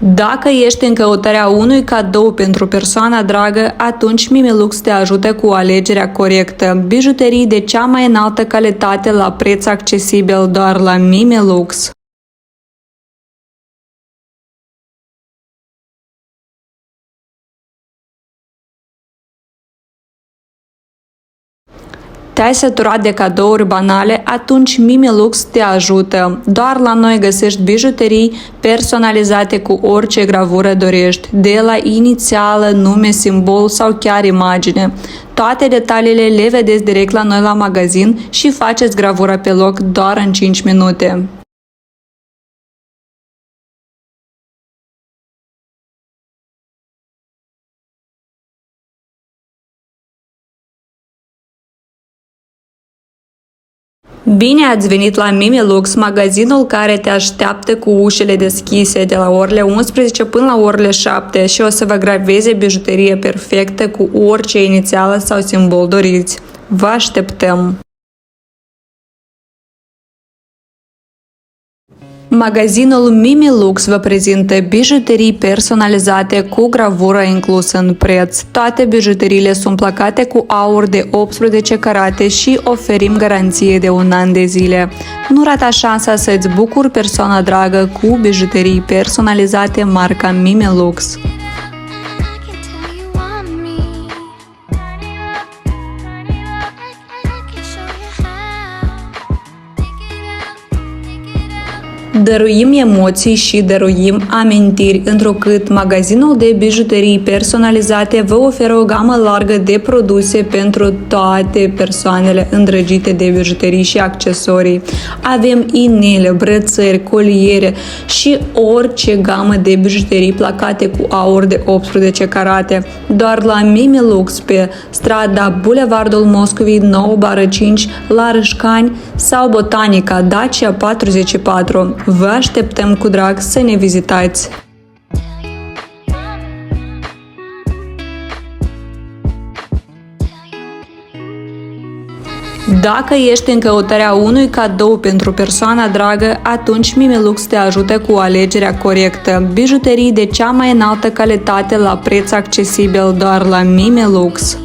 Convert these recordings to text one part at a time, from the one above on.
Dacă ești în căutarea unui cadou pentru persoana dragă, atunci Mimilux te ajută cu alegerea corectă. Bijuterii de cea mai înaltă calitate la preț accesibil doar la Mimilux. Te-ai săturat de cadouri banale? Atunci Mimilux te ajută. Doar la noi găsești bijuterii personalizate cu orice gravură dorești, de la inițială, nume, simbol sau chiar imagine. Toate detaliile le vedeți direct la noi la magazin și faceți gravura pe loc doar în 5 minute. Bine ați venit la Mimilux, magazinul care te așteaptă cu ușile deschise de la orele 11 până la orele 7 și o să vă graveze bijuterie perfectă cu orice inițială sau simbol doriți. Vă așteptăm! Magazinul Mimilux vă prezintă bijuterii personalizate cu gravură inclusă în preț. Toate bijuteriile sunt placate cu aur de 18 carate și oferim garanție de 1 an de zile. Nu rata șansa să-ți bucuri persoana dragă cu bijuterii personalizate marca Mimilux. Dăruim emoții și dăruim amintiri, întrucât magazinul de bijuterii personalizate vă oferă o gamă largă de produse pentru toate persoanele îndrăgite de bijuterii și accesorii. Avem inele, brățări, coliere și orice gamă de bijuterii placate cu aur de 18 carate. Doar la Mimilux pe strada Bulevardul Moscovei 9/5 la Râșcani sau Botanica Dacia 44. Vă așteptăm cu drag să ne vizitați! Dacă ești în căutarea unui cadou pentru persoana dragă, atunci Mimilux te ajută cu alegerea corectă. Bijuterii de cea mai înaltă calitate la preț accesibil doar la Mimilux.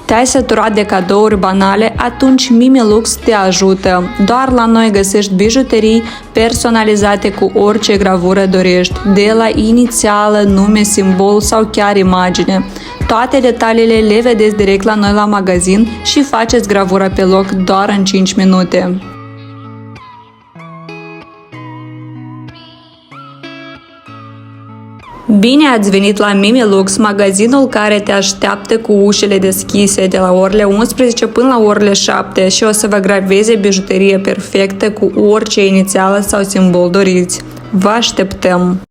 Te-ai săturat de cadouri banale? Atunci Mimilux te ajută. Doar la noi găsești bijuterii personalizate cu orice gravură dorești, de la inițială, nume, simbol sau chiar imagine. Toate detaliile le vedeți direct la noi la magazin și faceți gravura pe loc doar în 5 minute. Bine ați venit la Mimilux, magazinul care te așteaptă cu ușile deschise de la orele 11 până la orele 7 și o să vă graveze bijuterie perfectă cu orice inițială sau simbol doriți. Vă așteptăm!